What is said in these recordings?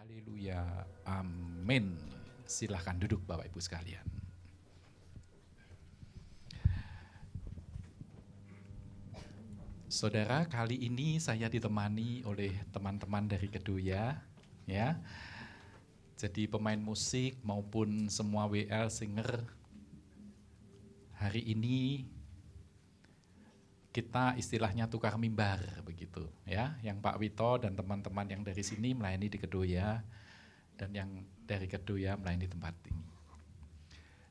Haleluya, amin. Silahkan duduk Bapak Ibu sekalian. Saudara, kali ini saya ditemani oleh teman-teman dari Kedoya, ya. Jadi pemain musik maupun semua WL singer. Hari ini kita istilahnya tukar mimbar begitu, ya. Yang Pak Wito dan teman-teman yang dari sini melayani di Kedoya dan yang dari Kedoya melayani di tempat ini.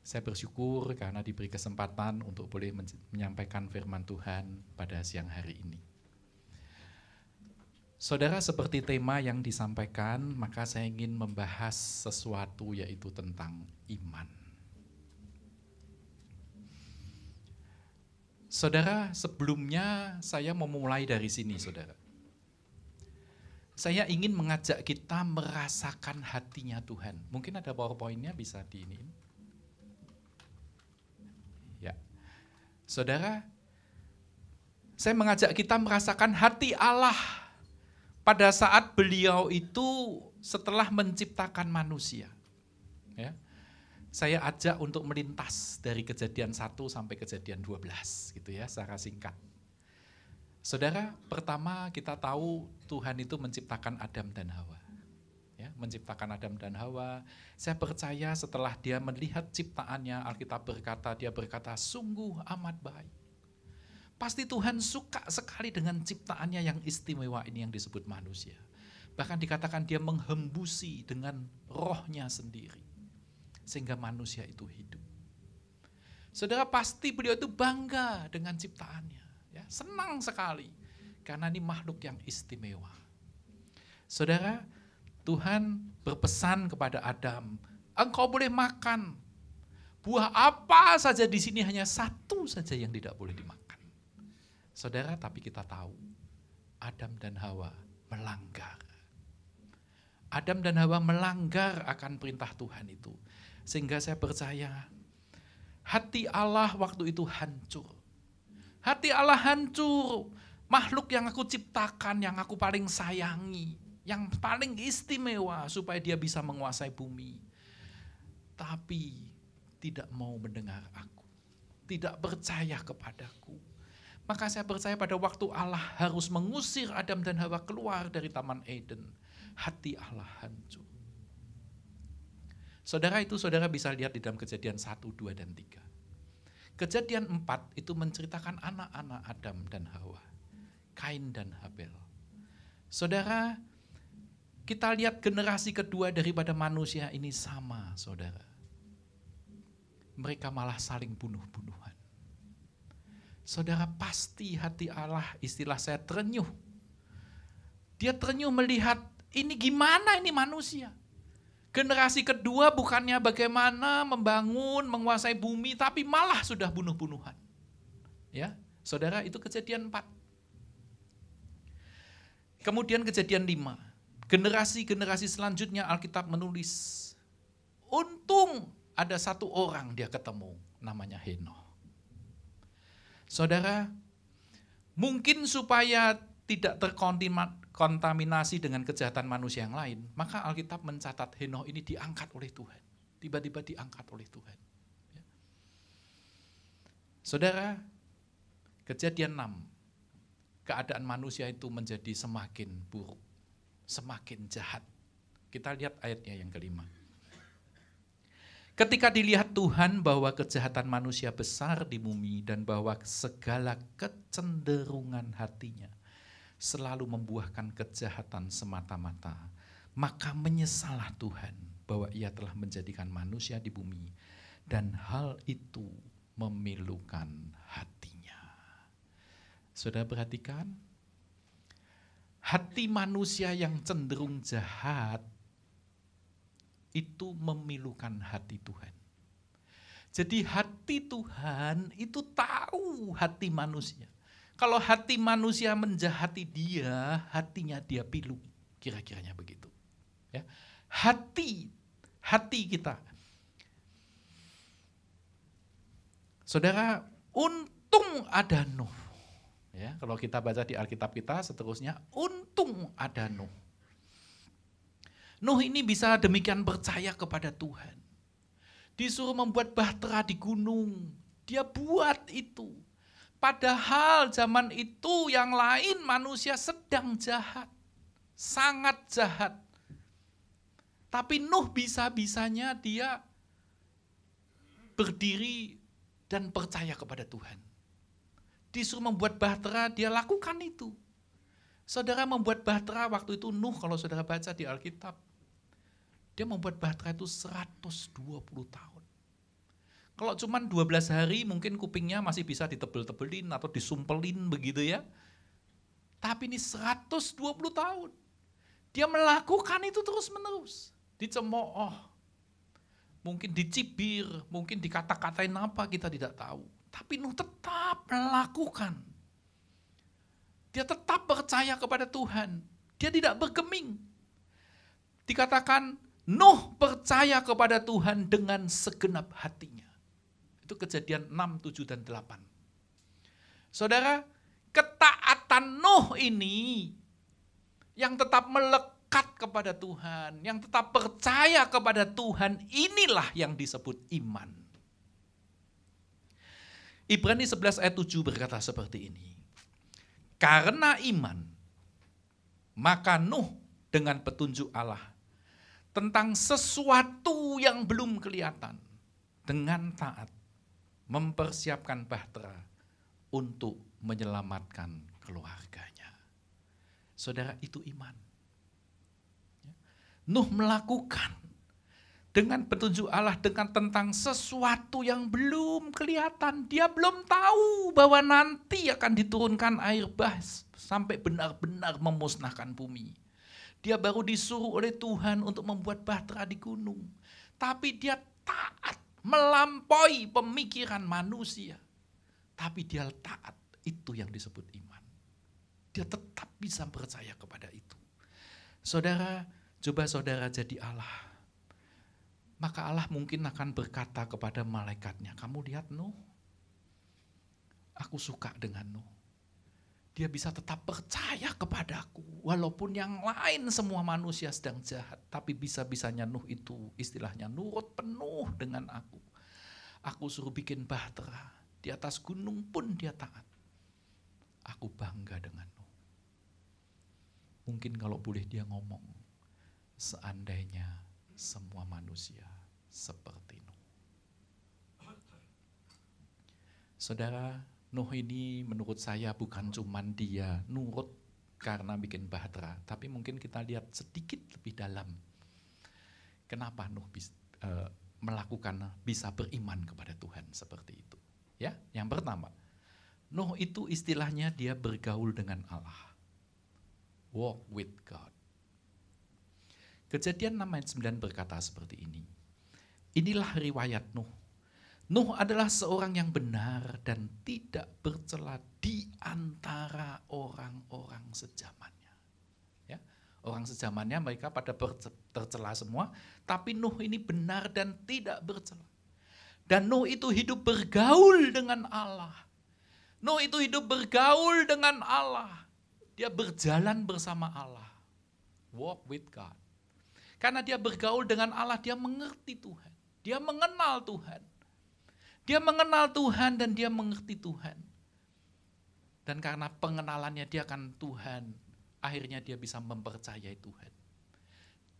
Saya bersyukur karena diberi kesempatan untuk boleh menyampaikan firman Tuhan pada siang hari ini. Saudara, seperti tema yang disampaikan, maka saya ingin membahas sesuatu yaitu tentang iman. Saudara, sebelumnya saya mau mulai dari sini, saudara. Saya ingin mengajak kita merasakan hatinya Tuhan. Mungkin ada PowerPoint-nya bisa diiniin. Ya, saudara, saya mengajak kita merasakan hati Allah pada saat beliau itu setelah menciptakan manusia. Ya, saya ajak untuk melintas dari kejadian 1 sampai kejadian 12 gitu ya, secara singkat. Saudara, pertama kita tahu Tuhan itu menciptakan Adam dan Hawa. Ya, menciptakan Adam dan Hawa. Saya percaya setelah dia melihat ciptaannya, Alkitab berkata, dia berkata, sungguh amat baik. Pasti Tuhan suka sekali dengan ciptaannya yang istimewa ini yang disebut manusia. Bahkan dikatakan dia menghembusi dengan rohnya sendiri. Sehingga manusia itu hidup. Saudara, pasti beliau itu bangga dengan ciptaannya. Ya, senang sekali. Karena ini makhluk yang istimewa. Saudara, Tuhan berpesan kepada Adam, engkau boleh makan. Buah apa saja di sini hanya satu saja yang tidak boleh dimakan. Saudara, tapi kita tahu Adam dan Hawa melanggar. Adam dan Hawa melanggar akan perintah Tuhan itu. Sehingga saya percaya hati Allah waktu itu hancur. Hati Allah hancur. Makhluk yang aku ciptakan, yang aku paling sayangi, yang paling istimewa supaya dia bisa menguasai bumi. Tapi tidak mau mendengar aku. Tidak percaya kepadaku. Maka saya percaya pada waktu Allah harus mengusir Adam dan Hawa keluar dari Taman Eden. Hati Allah hancur. Saudara, itu saudara bisa lihat di dalam Kejadian 1, 2, dan 3. Kejadian 4 itu menceritakan anak-anak Adam dan Hawa. Kain dan Habel. Saudara, kita lihat generasi kedua daripada manusia ini sama, saudara. Mereka malah saling bunuh-bunuhan. Saudara, pasti hati Allah, istilah saya terenyuh. Dia terenyuh melihat ini gimana ini manusia. Generasi kedua bukannya bagaimana membangun, menguasai bumi, tapi malah sudah bunuh-bunuhan. Ya, saudara, itu Kejadian 4. Kemudian Kejadian 5. Generasi-generasi selanjutnya Alkitab menulis, untung ada satu orang dia ketemu, namanya Henoh. Saudara, mungkin supaya tidak terkontaminasi dengan kejahatan manusia yang lain, maka Alkitab mencatat Henoh ini diangkat oleh Tuhan. Tiba-tiba diangkat oleh Tuhan. Ya. Saudara, Kejadian 6, keadaan manusia itu menjadi semakin buruk. Semakin jahat. Kita lihat ayatnya yang kelima. Ketika dilihat Tuhan bahwa kejahatan manusia besar di bumi dan bahwa segala kecenderungan hatinya selalu membuahkan kejahatan semata-mata, maka menyesallah Tuhan bahwa ia telah menjadikan manusia di bumi dan hal itu memilukan hatinya. Saudara perhatikan, hati manusia yang cenderung jahat itu memilukan hati Tuhan. Jadi hati Tuhan itu tahu hati manusia. Kalau hati manusia menjahati dia, hatinya dia pilu. Kira-kiranya begitu. Ya. Hati kita. Saudara, untung ada Nuh. Ya, kalau kita baca di Alkitab kita seterusnya, untung ada Nuh. Nuh ini bisa demikian percaya kepada Tuhan. Disuruh membuat bahtera di gunung. Dia buat itu. Padahal zaman itu yang lain manusia sedang jahat. Sangat jahat. Tapi Nuh bisa-bisanya dia berdiri dan percaya kepada Tuhan. Disuruh membuat bahtera, dia lakukan itu. Saudara membuat bahtera waktu itu Nuh, kalau saudara baca di Alkitab, dia membuat bahtera itu 120 tahun. Kalau cuma 12 hari mungkin kupingnya masih bisa ditebel-tebelin atau disumpelin begitu ya. Tapi ini 120 tahun. Dia melakukan itu terus-menerus. Dicemooh, mungkin dicibir, mungkin dikata-katain apa kita tidak tahu. Tapi Nuh tetap melakukan. Dia tetap percaya kepada Tuhan. Dia tidak bergeming. Dikatakan Nuh percaya kepada Tuhan dengan segenap hatinya. Itu Kejadian 6, 7, dan 8. Saudara, ketaatan Nuh ini yang tetap melekat kepada Tuhan, yang tetap percaya kepada Tuhan, inilah yang disebut iman. Ibrani 11 ayat 7 berkata seperti ini. Karena iman, maka Nuh dengan petunjuk Allah tentang sesuatu yang belum kelihatan, dengan taat mempersiapkan bahtera untuk menyelamatkan keluarganya. Saudara, itu iman. Nuh melakukan dengan petunjuk Allah dengan tentang sesuatu yang belum kelihatan. Dia belum tahu bahwa nanti akan diturunkan air bah sampai benar-benar memusnahkan bumi. Dia baru disuruh oleh Tuhan untuk membuat bahtera di gunung. Tapi dia taat melampaui pemikiran manusia. Tapi dia taat, itu yang disebut iman. Dia tetap bisa percaya kepada itu. Saudara, coba saudara jadi Allah. Maka Allah mungkin akan berkata kepada malaikatnya, kamu lihat Nuh, aku suka dengan Nuh. Dia bisa tetap percaya kepadaku. Walaupun yang lain semua manusia sedang jahat. Tapi bisa-bisanya Nuh itu istilahnya nurut penuh dengan aku. Aku suruh bikin bahtera. Di atas gunung pun dia taat. Aku bangga dengan Nuh. Mungkin kalau boleh dia ngomong. Seandainya semua manusia seperti Nuh. Saudara, Nuh ini menurut saya bukan cuman dia nurut karena bikin bahtera, tapi mungkin kita lihat sedikit lebih dalam. Kenapa Nuh melakukan bisa beriman kepada Tuhan seperti itu? Ya, yang pertama, Nuh itu istilahnya dia bergaul dengan Allah. Walk with God. Kejadian 6 ayat 9 berkata seperti ini. Inilah riwayat Nuh. Nuh adalah seorang yang benar dan tidak bercela di antara orang-orang sejamannya. Ya, orang sejamannya mereka pada tercela semua, tapi Nuh ini benar dan tidak bercela. Dan Nuh itu hidup bergaul dengan Allah. Nuh itu hidup bergaul dengan Allah. Dia berjalan bersama Allah. Walk with God. Karena dia bergaul dengan Allah, dia mengerti Tuhan. Dia mengenal Tuhan. Dia mengenal Tuhan dan dia mengerti Tuhan. Dan karena pengenalannya dia akan Tuhan, akhirnya dia bisa mempercayai Tuhan.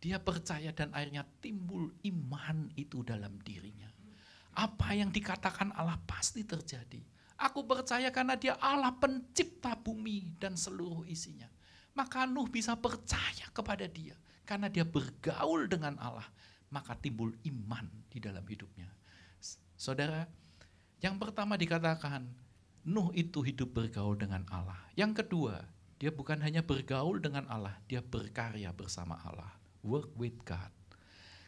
Dia percaya dan akhirnya timbul iman itu dalam dirinya. Apa yang dikatakan Allah pasti terjadi. Aku percaya karena dia Allah pencipta bumi dan seluruh isinya. Maka Nuh bisa percaya kepada dia. Karena dia bergaul dengan Allah, maka timbul iman di dalam hidupnya. Saudara, yang pertama dikatakan, Nuh itu hidup bergaul dengan Allah. Yang kedua, dia bukan hanya bergaul dengan Allah, dia berkarya bersama Allah. Work with God.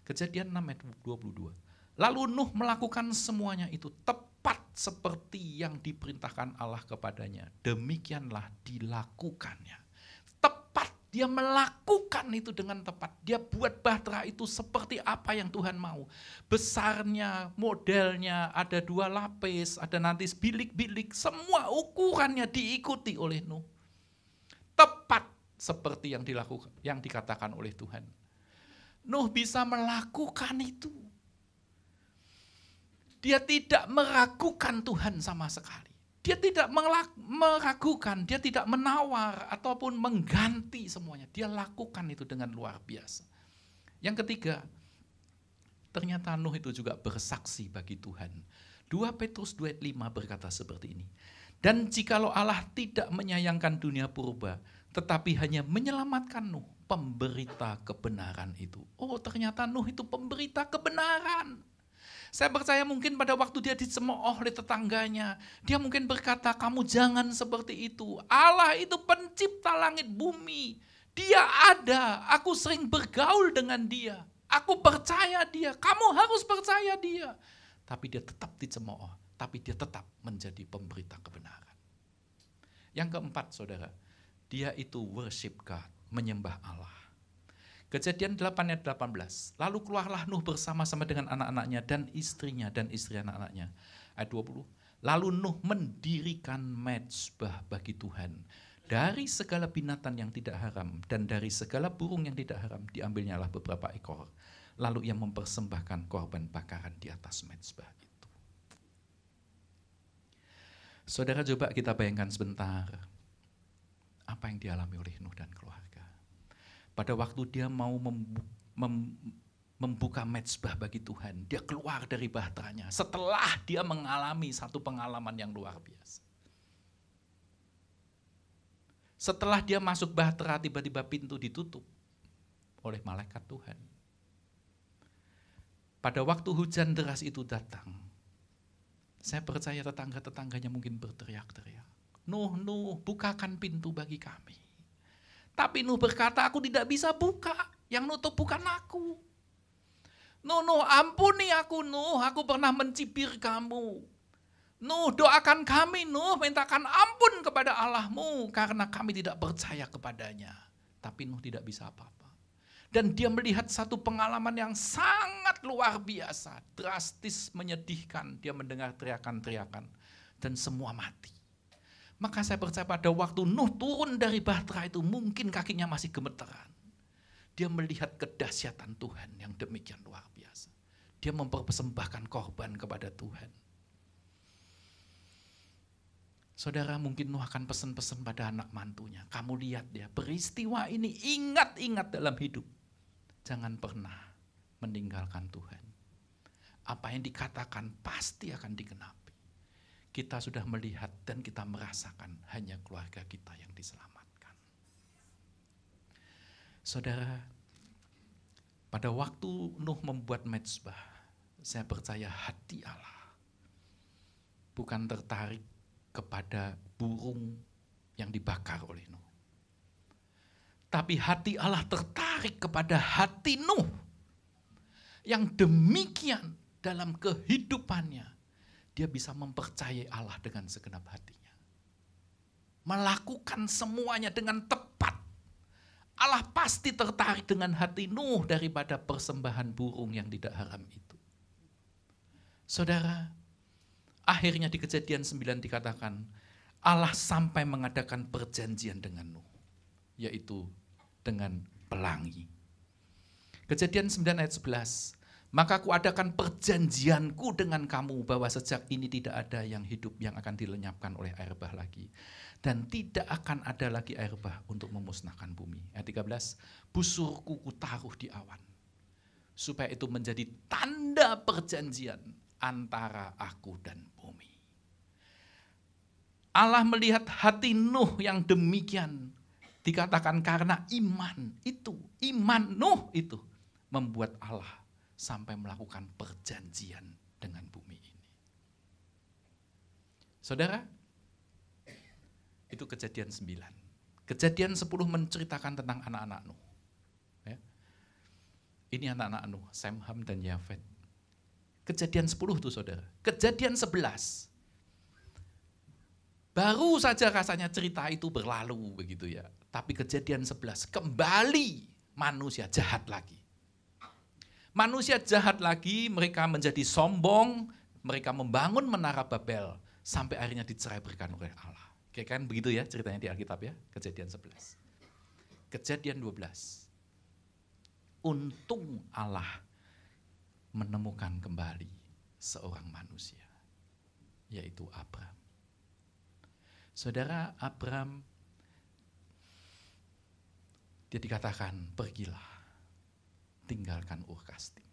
Kejadian 6 ayat 22. Lalu Nuh melakukan semuanya itu tepat seperti yang diperintahkan Allah kepadanya. Demikianlah dilakukannya. Dia melakukan itu dengan tepat. Dia buat bahtera itu seperti apa yang Tuhan mau. Besarnya, modelnya, ada 2 lapis, ada nanti bilik-bilik. Semua ukurannya diikuti oleh Nuh. Tepat seperti yang dilakukan, yang dikatakan oleh Tuhan. Nuh bisa melakukan itu. Dia tidak meragukan Tuhan sama sekali. Dia tidak meragukan, dia tidak menawar ataupun mengganti semuanya. Dia lakukan itu dengan luar biasa. Yang ketiga, ternyata Nuh itu juga bersaksi bagi Tuhan. 2 Petrus 2:5 berkata seperti ini. Dan jikalau Allah tidak menyayangkan dunia purba, tetapi hanya menyelamatkan Nuh, pemberita kebenaran itu. Oh, ternyata Nuh itu pemberita kebenaran. Saya percaya mungkin pada waktu dia dicemooh oleh tetangganya, dia mungkin berkata, kamu jangan seperti itu. Allah itu pencipta langit bumi. Dia ada, aku sering bergaul dengan dia. Aku percaya dia, kamu harus percaya dia. Tapi dia tetap dicemooh, tapi dia tetap menjadi pemberita kebenaran. Yang keempat, saudara, dia itu worship God, menyembah Allah. Kejadian 8 ayat 18. Lalu keluarlah Nuh bersama-sama dengan anak-anaknya dan istrinya dan istri anak-anaknya. Ayat 20. Lalu Nuh mendirikan mezbah bagi Tuhan. Dari segala binatang yang tidak haram dan dari segala burung yang tidak haram diambilnyalah beberapa ekor. Lalu ia mempersembahkan korban bakaran di atas mezbah itu. Saudara, coba kita bayangkan sebentar apa yang dialami oleh Nuh dan keluarga. Pada waktu dia mau membuka mezbah bagi Tuhan, dia keluar dari bahteranya setelah dia mengalami satu pengalaman yang luar biasa. Setelah dia masuk bahtera, tiba-tiba pintu ditutup oleh malaikat Tuhan. Pada waktu hujan deras itu datang, saya percaya tetangga-tetangganya mungkin berteriak-teriak, Nuh, bukakan pintu bagi kami. Tapi Nuh berkata, aku tidak bisa buka, yang nutup bukan aku. Nuh, ampuni aku Nuh, aku pernah mencibir kamu. Nuh, doakan kami Nuh, mintakan ampun kepada Allahmu, karena kami tidak percaya kepadanya. Tapi Nuh tidak bisa apa-apa. Dan dia melihat satu pengalaman yang sangat luar biasa, drastis, menyedihkan. Dia mendengar teriakan-teriakan, dan semua mati. Maka saya percaya pada waktu Nuh turun dari bahtera itu, mungkin kakinya masih gemeteran. Dia melihat kedahsyatan Tuhan yang demikian luar biasa. Dia mempersembahkan korban kepada Tuhan. Saudara, mungkin Nuh akan pesan-pesan pada anak mantunya. Kamu lihat ya, peristiwa ini ingat-ingat dalam hidup. Jangan pernah meninggalkan Tuhan. Apa yang dikatakan pasti akan digenapi. Kita sudah melihat dan kita merasakan hanya keluarga kita yang diselamatkan. Saudara, pada waktu Nuh membuat mezbah, saya percaya hati Allah bukan tertarik kepada burung yang dibakar oleh Nuh. Tapi hati Allah tertarik kepada hati Nuh yang demikian dalam kehidupannya. Dia bisa mempercayai Allah dengan segenap hatinya. Melakukan semuanya dengan tepat. Allah pasti tertarik dengan hati Nuh daripada persembahan burung yang tidak haram itu. Saudara, akhirnya di Kejadian 9 dikatakan, Allah sampai mengadakan perjanjian dengan Nuh, yaitu dengan pelangi. Kejadian 9 ayat 11, maka kuadakan perjanjianku dengan kamu bahwa sejak ini tidak ada yang hidup yang akan dilenyapkan oleh air bah lagi. Dan tidak akan ada lagi air bah untuk memusnahkan bumi. Ayat 13, busurku kutaruh di awan. Supaya itu menjadi tanda perjanjian antara aku dan bumi. Allah melihat hati Nuh yang demikian. Dikatakan karena iman Nuh itu membuat Allah sampai melakukan perjanjian dengan bumi ini. Saudara, itu Kejadian 9. Kejadian 10 menceritakan tentang anak-anak Nuh. Ya. Ini anak-anak Nuh, Sem, Ham, dan Yafet. Kejadian 10 itu saudara. Kejadian 11. Baru saja rasanya cerita itu berlalu begitu ya. Tapi Kejadian 11 kembali manusia jahat lagi. Manusia jahat lagi, mereka menjadi sombong, mereka membangun menara Babel, sampai akhirnya diceraikan oleh Allah. Oke kan begitu ya ceritanya di Alkitab ya, Kejadian 11. Kejadian 12. untung Allah menemukan kembali seorang manusia, yaitu Abram. Saudara, Abram, dia dikatakan, pergilah, tinggalkan Ur Kasdim.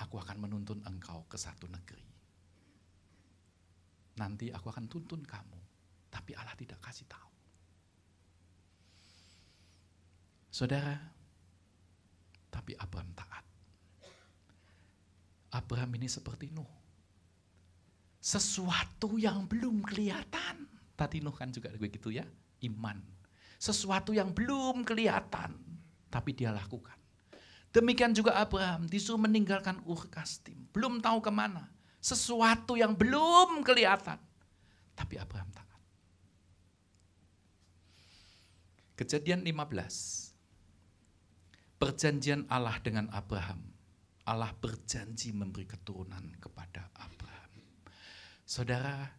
Aku akan menuntun engkau ke satu negeri. Nanti aku akan tuntun kamu, tapi Allah tidak kasih tahu. Saudara, tapi Abram taat. Abram ini seperti Nuh. Sesuatu yang belum kelihatan. Tadi Nuh kan juga begitu ya, iman. Sesuatu yang belum kelihatan, tapi dia lakukan. Demikian juga Abraham disuruh meninggalkan Ur Kasdim. Belum tahu kemana. Sesuatu yang belum kelihatan, tapi Abraham taat. Kejadian 15. Perjanjian Allah dengan Abraham. Allah berjanji memberi keturunan kepada Abraham. Saudara,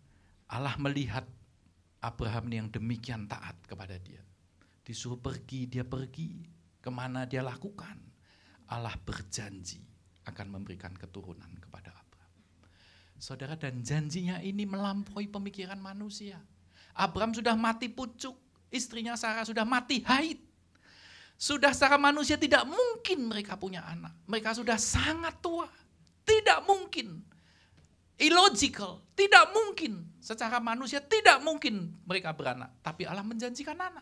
Allah melihat Abraham yang demikian taat kepada dia. Disuruh pergi, dia pergi. Kemana dia lakukan. Allah berjanji akan memberikan keturunan kepada Abraham. Saudara, dan janjinya ini melampaui pemikiran manusia. Abraham sudah mati pucuk, istrinya Sarah sudah mati haid. Sudah secara manusia tidak mungkin mereka punya anak. Mereka sudah sangat tua. Tidak mungkin. Illogical. Tidak mungkin. Secara manusia tidak mungkin mereka beranak. Tapi Allah menjanjikan anak.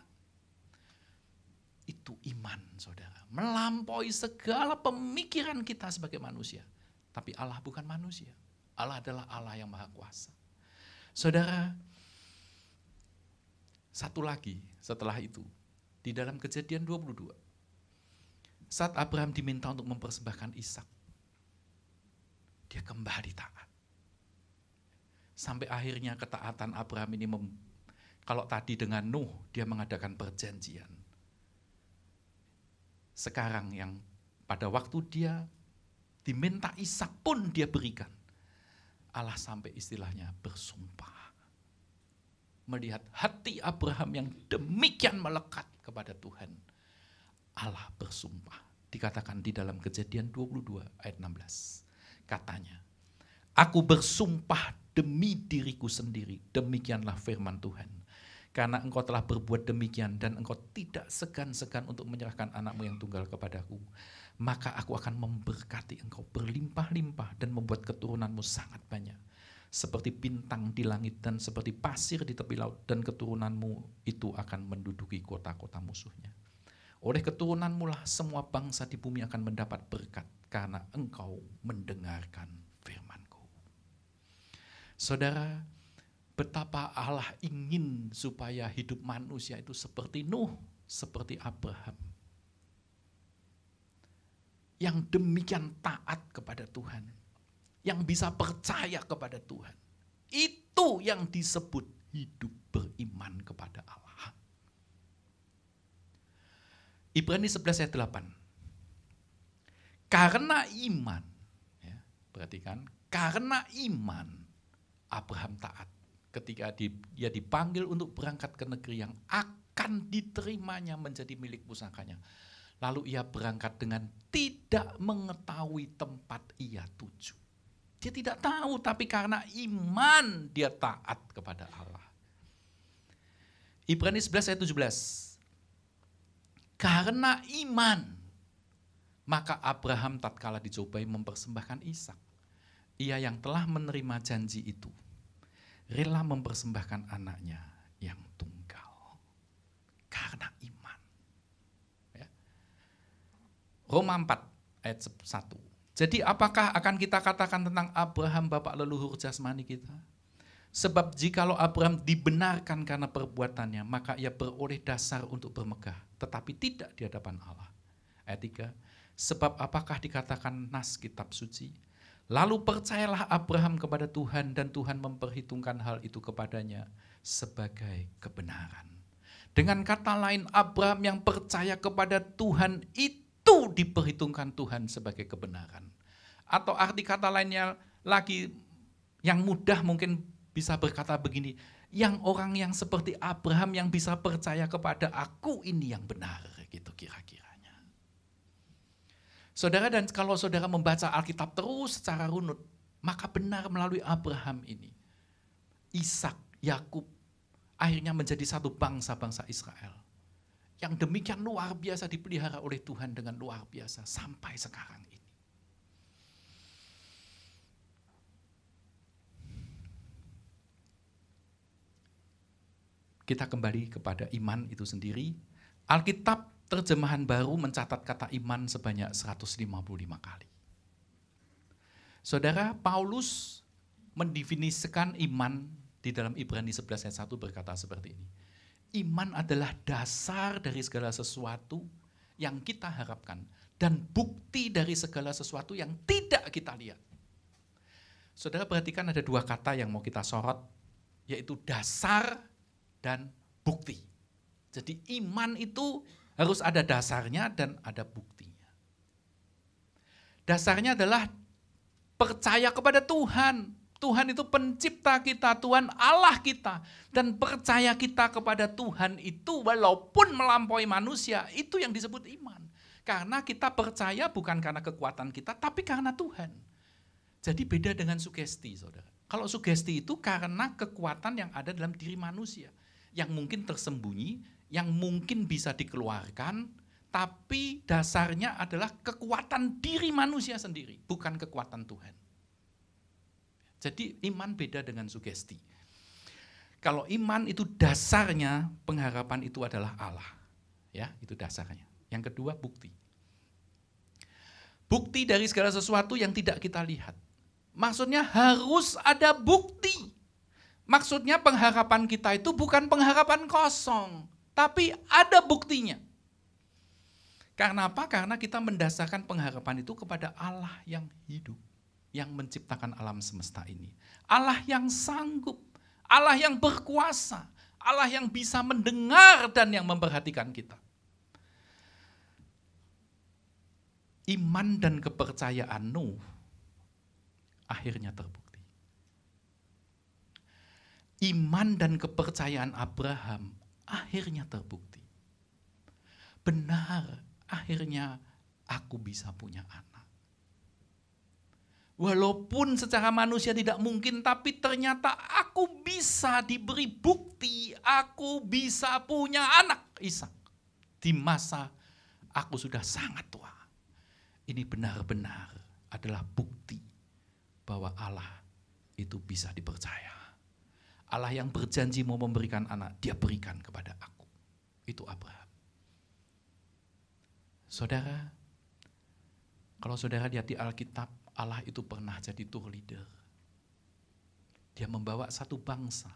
Itu iman, saudara. Melampaui segala pemikiran kita sebagai manusia. Tapi Allah bukan manusia. Allah adalah Allah yang maha kuasa. Saudara, satu lagi setelah itu. Di dalam Kejadian 22, saat Abraham diminta untuk mempersembahkan Ishak, dia kembali taat. Sampai akhirnya ketaatan Abraham ini, kalau tadi dengan Nuh, dia mengadakan perjanjian. Sekarang yang pada waktu dia diminta Ishak pun dia berikan. Allah sampai istilahnya bersumpah. Melihat hati Abraham yang demikian melekat kepada Tuhan. Allah bersumpah. Dikatakan di dalam Kejadian 22 ayat 16. Katanya, aku bersumpah demi diriku sendiri. Demikianlah firman Tuhan. Karena engkau telah berbuat demikian dan engkau tidak segan-segan untuk menyerahkan anakmu yang tunggal kepadaku. Maka aku akan memberkati engkau berlimpah-limpah dan membuat keturunanmu sangat banyak. Seperti bintang di langit dan seperti pasir di tepi laut, dan keturunanmu itu akan menduduki kota-kota musuhnya. Oleh keturunanmu lah semua bangsa di bumi akan mendapat berkat karena engkau mendengarkan firman-Ku. Saudara, betapa Allah ingin supaya hidup manusia itu seperti Nuh, seperti Abraham. Yang demikian taat kepada Tuhan. Yang bisa percaya kepada Tuhan. Itu yang disebut hidup beriman kepada Allah. Ibrani 11 ayat 8. Karena iman, ya, perhatikan, karena iman Abraham taat ketika dia dipanggil untuk berangkat ke negeri yang akan diterimanya menjadi milik pusakanya. Lalu ia berangkat dengan tidak mengetahui tempat ia tuju. Dia tidak tahu, tapi karena iman dia taat kepada Allah. Ibrani 11 ayat 17. Karena iman, maka Abraham tatkala dicobai mempersembahkan Ishak. Ia yang telah menerima janji itu, rela mempersembahkan anaknya yang tunggal. Karena iman. Ya. Roma 4 ayat 1. Jadi apakah akan kita katakan tentang Abraham bapak leluhur jasmani kita? Sebab jikalau Abraham dibenarkan karena perbuatannya, maka ia beroleh dasar untuk bermegah, tetapi tidak di hadapan Allah. Ayat 3, sebab apakah dikatakan nas kitab suci? Lalu percayalah Abraham kepada Tuhan dan Tuhan memperhitungkan hal itu kepadanya sebagai kebenaran. Dengan kata lain, Abraham yang percaya kepada Tuhan itu diperhitungkan Tuhan sebagai kebenaran. Atau arti kata lainnya lagi yang mudah mungkin bisa berkata begini, yang orang yang seperti Abraham yang bisa percaya kepada aku ini yang benar, gitu kira-kiranya. Saudara, dan kalau saudara membaca Alkitab terus secara runut, maka benar melalui Abraham ini, Ishak, Yakub, akhirnya menjadi satu bangsa Israel. Yang demikian luar biasa dipelihara oleh Tuhan dengan luar biasa sampai sekarang ini. Kita kembali kepada iman itu sendiri. Alkitab terjemahan baru mencatat kata iman sebanyak 155 kali. Saudara, Paulus mendefinisikan iman di dalam Ibrani 11 ayat 1 berkata seperti ini. Iman adalah dasar dari segala sesuatu yang kita harapkan dan bukti dari segala sesuatu yang tidak kita lihat. Saudara perhatikan ada dua kata yang mau kita sorot, yaitu dasar dan bukti. Jadi iman itu harus ada dasarnya dan ada buktinya. Dasarnya adalah percaya kepada Tuhan. Tuhan itu pencipta kita, Tuhan Allah kita. Dan percaya kita kepada Tuhan itu walaupun melampaui manusia, itu yang disebut iman. Karena kita percaya bukan karena kekuatan kita, tapi karena Tuhan. Jadi beda dengan sugesti, saudara. Kalau sugesti itu karena kekuatan yang ada dalam diri manusia. Yang mungkin tersembunyi, yang mungkin bisa dikeluarkan, tapi dasarnya adalah kekuatan diri manusia sendiri, bukan kekuatan Tuhan. Jadi iman beda dengan sugesti. Kalau iman itu dasarnya, pengharapan itu adalah Allah. Ya, itu dasarnya. Yang kedua, bukti. Bukti dari segala sesuatu yang tidak kita lihat. Maksudnya harus ada bukti. Maksudnya pengharapan kita itu bukan pengharapan kosong, tapi ada buktinya. Karena apa? Karena kita mendasarkan pengharapan itu kepada Allah yang hidup, yang menciptakan alam semesta ini. Allah yang sanggup, Allah yang berkuasa, Allah yang bisa mendengar dan yang memperhatikan kita. Iman dan kepercayaan Nuh akhirnya terbukti. Iman dan kepercayaan Abraham akhirnya terbukti. Benar, akhirnya aku bisa punya anak. Walaupun secara manusia tidak mungkin, tapi ternyata aku bisa diberi bukti, aku bisa punya anak, Ishak. Di masa aku sudah sangat tua. Ini benar-benar adalah bukti bahwa Allah itu bisa dipercaya. Allah yang berjanji mau memberikan anak, dia berikan kepada aku. Itu Abraham. Saudara, kalau saudara lihat di Alkitab, Allah itu pernah jadi tour leader. Dia membawa satu bangsa,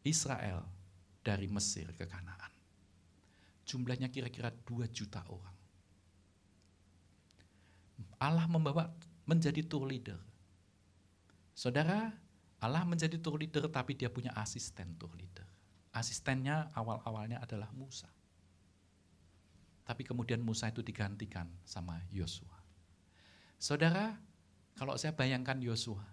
Israel, dari Mesir ke Kanaan. Jumlahnya kira-kira 2 juta orang. Allah membawa menjadi tour leader. Saudara, Allah menjadi tour leader tapi dia punya asisten tour leader. Asistennya awal-awalnya adalah Musa. Tapi kemudian Musa itu digantikan sama Yosua. Saudara, kalau saya bayangkan Yosua.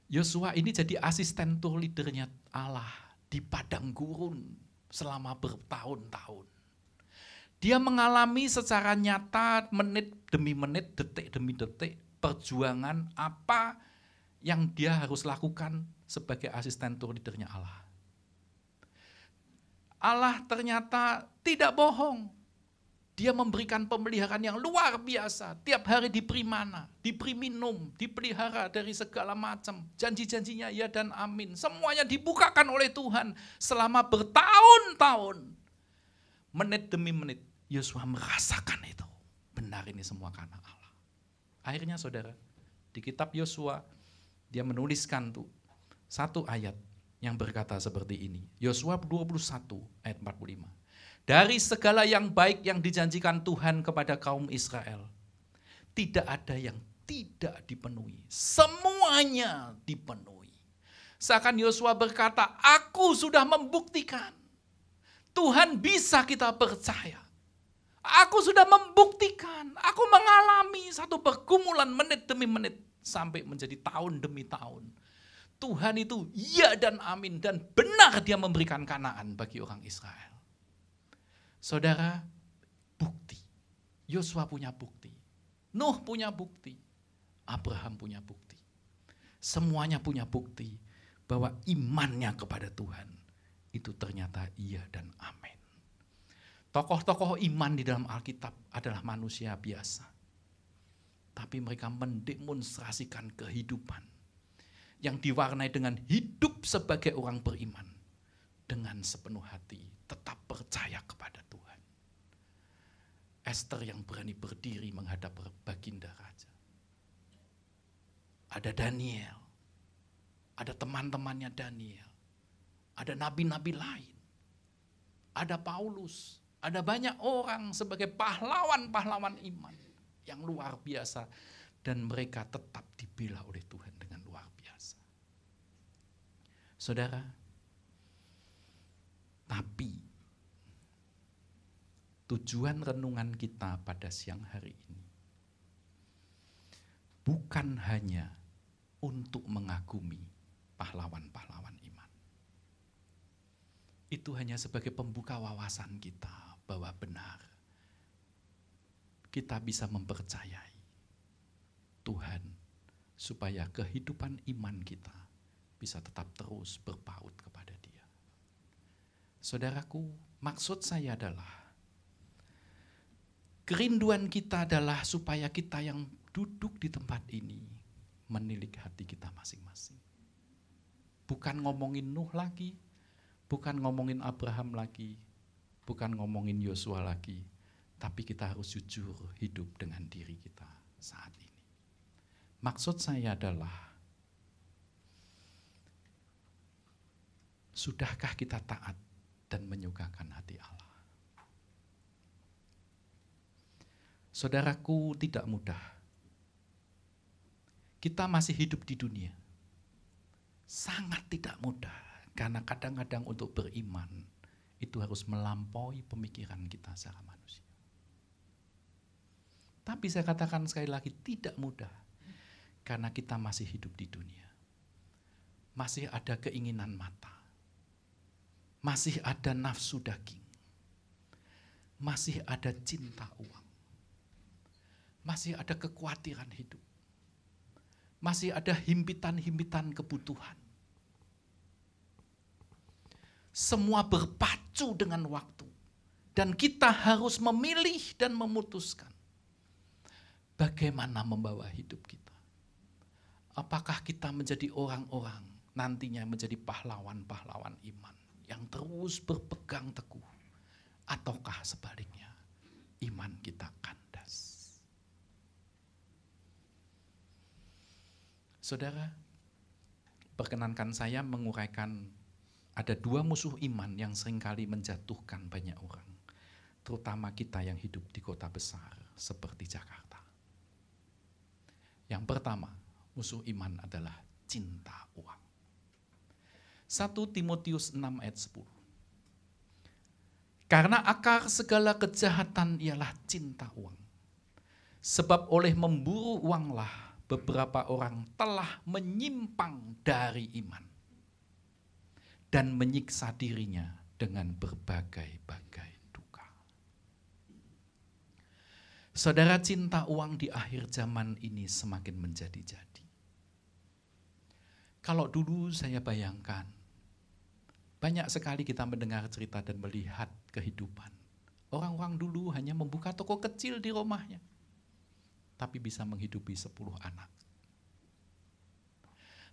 Yosua ini jadi asisten tour leadernya Allah di padang gurun selama bertahun-tahun. Dia mengalami secara nyata menit demi menit, detik demi detik perjuangan apa yang dia harus lakukan sebagai asisten tour leadernya Allah. Allah ternyata tidak bohong. Dia memberikan pemeliharaan yang luar biasa. Tiap hari diberi mana, diberi minum, dipelihara dari segala macam. Janji-janjinya ya dan amin. Semuanya dibukakan oleh Tuhan selama bertahun-tahun. Menit demi menit, Yosua merasakan itu. Benar ini semua karena Allah. Akhirnya saudara, di kitab Yosua, dia menuliskan tuh satu ayat yang berkata seperti ini. Yosua 21 ayat 45. Dari segala yang baik yang dijanjikan Tuhan kepada kaum Israel, tidak ada yang tidak dipenuhi. Semuanya dipenuhi. Seakan Yosua berkata, aku sudah membuktikan. Tuhan bisa kita percaya. Aku sudah membuktikan. Aku mengalami satu pergumulan menit demi menit. Sampai menjadi tahun demi tahun. Tuhan itu ya dan amin. Dan benar dia memberikan Kanaan bagi orang Israel. Saudara, bukti. Yosua punya bukti. Nuh punya bukti. Abraham punya bukti. Semuanya punya bukti bahwa imannya kepada Tuhan itu ternyata iya dan amin. Tokoh-tokoh iman di dalam Alkitab adalah manusia biasa. Tapi mereka mendemonstrasikan kehidupan yang diwarnai dengan hidup sebagai orang beriman. Dengan sepenuh hati tetap percaya kepada Tuhan. Esther yang berani berdiri menghadap baginda raja. Ada Daniel. Ada teman-temannya Daniel. Ada nabi-nabi lain. Ada Paulus. Ada banyak orang sebagai pahlawan-pahlawan iman yang luar biasa. Dan mereka tetap dibela oleh Tuhan dengan luar biasa. Saudara, tapi tujuan renungan kita pada siang hari ini bukan hanya untuk mengagumi pahlawan-pahlawan iman. Itu hanya sebagai pembuka wawasan kita bahwa benar kita bisa mempercayai Tuhan supaya kehidupan iman kita bisa tetap terus berpaut kepada Dia. Saudaraku, maksud saya adalah kerinduan kita adalah supaya kita yang duduk di tempat ini menilik hati kita masing-masing. Bukan ngomongin Nuh lagi, bukan ngomongin Abraham lagi, bukan ngomongin Yosua lagi, tapi kita harus jujur hidup dengan diri kita saat ini. Maksud saya adalah, sudahkah kita taat dan menyukakan hati Allah? Saudaraku, tidak mudah. Kita masih hidup di dunia. Sangat tidak mudah, karena kadang-kadang untuk beriman itu harus melampaui pemikiran kita secara manusia. Tapi saya katakan sekali lagi, tidak mudah, karena kita masih hidup di dunia. Masih ada keinginan mata. Masih ada nafsu daging. Masih ada cinta uang. Masih ada kekhawatiran hidup. Masih ada himpitan-himpitan kebutuhan. Semua berpacu dengan waktu. Dan kita harus memilih dan memutuskan bagaimana membawa hidup kita. Apakah kita menjadi orang-orang nantinya menjadi pahlawan-pahlawan iman yang terus berpegang teguh, ataukah sebaliknya iman kita kandas? Saudara, perkenankan saya menguraikan ada dua musuh iman yang seringkali menjatuhkan banyak orang, terutama kita yang hidup di kota besar seperti Jakarta. Yang pertama, musuh iman adalah cinta uang. 1 Timotius 6 ayat 10. Karena akar segala kejahatan ialah cinta uang. Sebab oleh memburu uanglah beberapa orang telah menyimpang dari iman dan menyiksa dirinya dengan berbagai-bagai duka. Saudara, cinta uang di akhir zaman ini semakin menjadi-jadi. Kalau dulu saya bayangkan, banyak sekali kita mendengar cerita dan melihat kehidupan. Orang-orang dulu hanya membuka toko kecil di rumahnya, tapi bisa menghidupi 10 anak.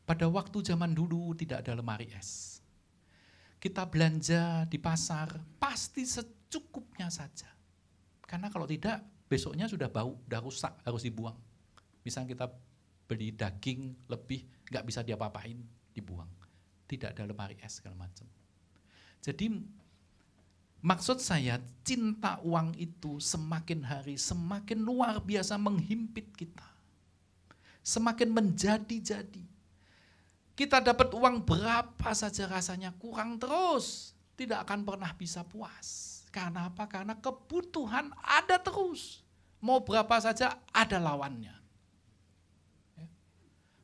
Pada waktu zaman dulu tidak ada lemari es. Kita belanja di pasar pasti secukupnya saja. Karena kalau tidak, besoknya sudah bau, sudah rusak, harus dibuang. Misalnya kita beli daging lebih, nggak bisa diapa-apain, dibuang. Tidak ada lemari es segala macam. Jadi maksud saya, cinta uang itu semakin hari semakin luar biasa menghimpit kita. Semakin menjadi-jadi. Kita dapat uang berapa saja rasanya kurang terus. Tidak akan pernah bisa puas. Karena apa? Karena kebutuhan ada terus. Mau berapa saja ada lawannya.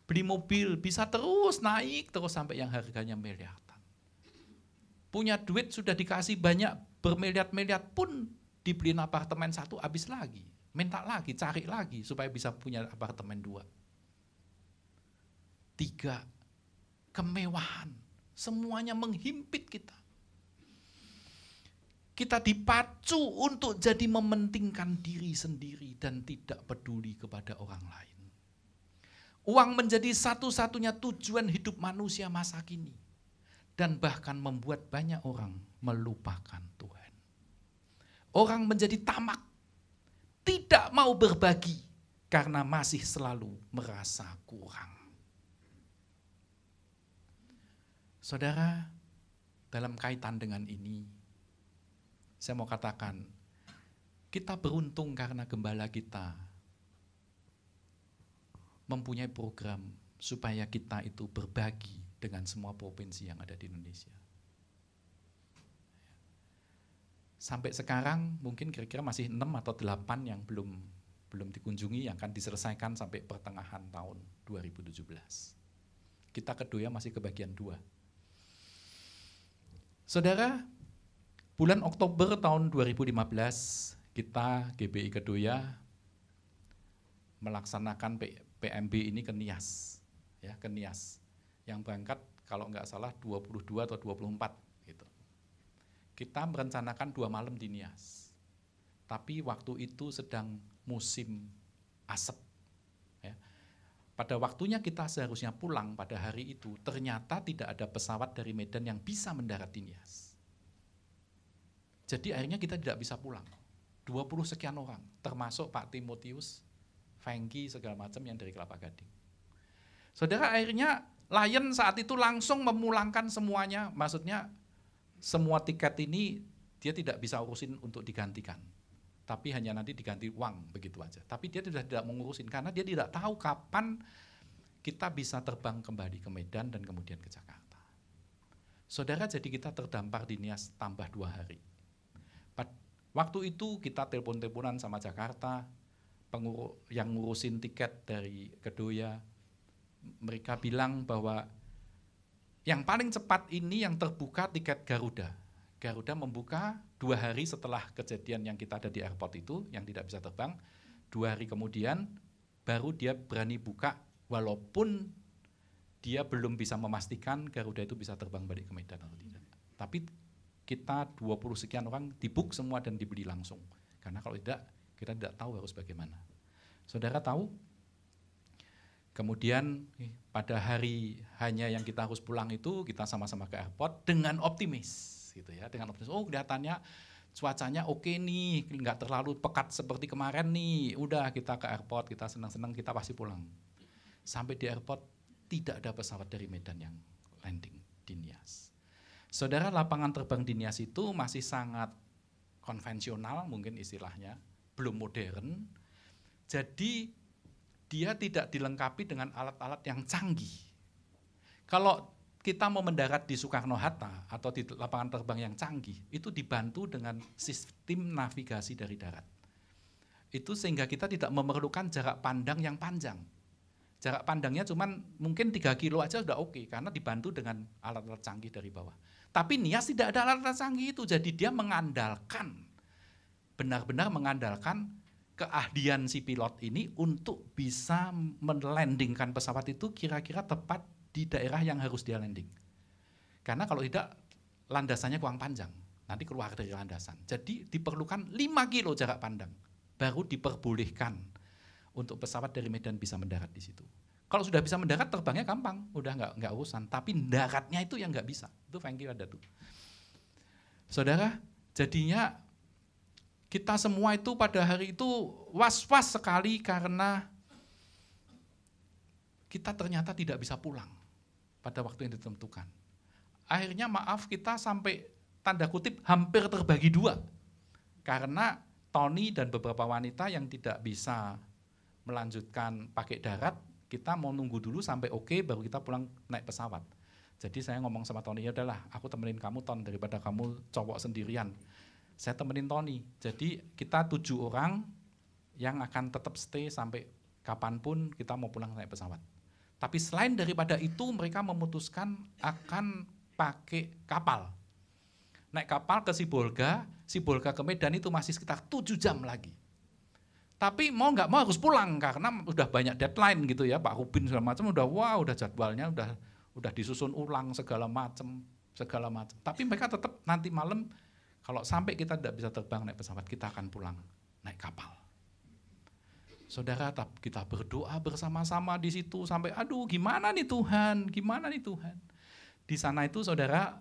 Beli mobil bisa terus naik terus sampai yang harganya miliaran. Punya duit sudah dikasih banyak bermiliar-miliar pun dibeliin apartemen satu habis lagi. minta lagi, cari lagi supaya bisa punya apartemen 2. 3, kemewahan. Semuanya menghimpit kita. Kita dipacu untuk jadi mementingkan diri sendiri dan tidak peduli kepada orang lain. Uang menjadi satu-satunya tujuan hidup manusia masa kini. Dan bahkan membuat banyak orang melupakan Tuhan. Orang menjadi tamak, tidak mau berbagi karena masih selalu merasa kurang. Saudara, dalam kaitan dengan ini, saya mau katakan, kita beruntung karena gembala kita mempunyai program supaya kita itu berbagi dengan semua provinsi yang ada di Indonesia. Sampai sekarang mungkin kira-kira masih 6 atau 8 yang belum dikunjungi, yang akan diselesaikan sampai pertengahan tahun 2017. Kita Kedoya masih kebagian 2. Saudara, bulan Oktober tahun 2015 kita GBI Kedoya melaksanakan PMB ini ke Nias, ya, ke Nias. Yang berangkat kalau nggak salah 22 atau 24 gitu. Kita merencanakan 2 malam di Nias. Tapi waktu itu sedang musim asap. Ya. Pada waktunya kita seharusnya pulang pada hari itu, ternyata tidak ada pesawat dari Medan yang bisa mendarat di Nias. Jadi akhirnya kita tidak bisa pulang. 20 sekian orang, termasuk Pak Timotius, Fengki, segala macam yang dari Kelapa Gading. Saudara, akhirnya Lion saat itu langsung memulangkan semuanya, maksudnya semua tiket ini dia tidak bisa urusin untuk digantikan. Tapi hanya nanti diganti uang begitu aja. Tapi dia tidak mengurusin karena dia tidak tahu kapan kita bisa terbang kembali ke Medan dan kemudian ke Jakarta. Saudara, jadi kita terdampar di Nias tambah 2 hari. Waktu itu kita telepon-teleponan sama Jakarta, yang ngurusin tiket dari Kedoya. Mereka bilang bahwa yang paling cepat ini yang terbuka tiket Garuda. Garuda membuka 2 hari setelah kejadian yang kita ada di airport itu, yang tidak bisa terbang. 2 hari kemudian baru dia berani buka, walaupun dia belum bisa memastikan Garuda itu bisa terbang balik ke Medan atau tidak. Tapi kita 20 sekian orang dibook semua dan dibeli langsung. Karena kalau tidak, kita tidak tahu harus bagaimana. Saudara tahu? Kemudian pada hari hanya yang kita harus pulang itu, kita sama-sama ke airport dengan optimis. Gitu ya, dengan optimis, oh kelihatannya cuacanya oke nih, nggak terlalu pekat seperti kemarin nih, udah kita ke airport, kita senang-senang, kita pasti pulang. Sampai di airport tidak ada pesawat dari Medan yang landing di Nias. Saudara, lapangan terbang di Nias itu masih sangat konvensional mungkin istilahnya, belum modern, jadi dia tidak dilengkapi dengan alat-alat yang canggih. Kalau kita mau mendarat di Soekarno-Hatta atau di lapangan terbang yang canggih, itu dibantu dengan sistem navigasi dari darat. Itu sehingga kita tidak memerlukan jarak pandang yang panjang. Jarak pandangnya cuman mungkin 3 kilo aja sudah oke, karena dibantu dengan alat-alat canggih dari bawah. Tapi Nias tidak ada alat-alat canggih itu, jadi dia mengandalkan, benar-benar mengandalkan keahlian si pilot ini untuk bisa melandingkan pesawat itu kira-kira tepat di daerah yang harus dia landing. Karena kalau tidak, landasannya kurang panjang, nanti keluar dari landasan. Jadi diperlukan 5 kilo jarak pandang, baru diperbolehkan untuk pesawat dari Medan bisa mendarat di situ. Kalau sudah bisa mendarat, terbangnya gampang, udah nggak urusan. Tapi daratnya itu yang nggak bisa. Itu Fengki ada tuh. Saudara, jadinya kita semua itu pada hari itu was-was sekali karena kita ternyata tidak bisa pulang pada waktu yang ditentukan. Akhirnya maaf, kita sampai tanda kutip hampir terbagi 2. Karena Tony dan beberapa wanita yang tidak bisa melanjutkan pakai darat, kita mau nunggu dulu sampai oke, baru kita pulang naik pesawat. Jadi saya ngomong sama Tony, ya udahlah, aku temenin kamu Ton, daripada kamu cowok sendirian. Saya temenin Tony. Jadi kita 7 orang yang akan tetap stay sampai kapanpun kita mau pulang naik pesawat. Tapi selain daripada itu, mereka memutuskan akan pakai kapal. Naik kapal ke Sibolga ke Medan itu masih sekitar 7 jam lagi. Tapi mau nggak mau harus pulang karena udah banyak deadline gitu ya, Pak Rubin segala macam udah jadwalnya udah disusun ulang segala macam. Tapi mereka tetap nanti malam kalau sampai kita tidak bisa terbang naik pesawat, kita akan pulang naik kapal. Saudara, kita berdoa bersama-sama di situ sampai gimana nih Tuhan? Di sana itu saudara,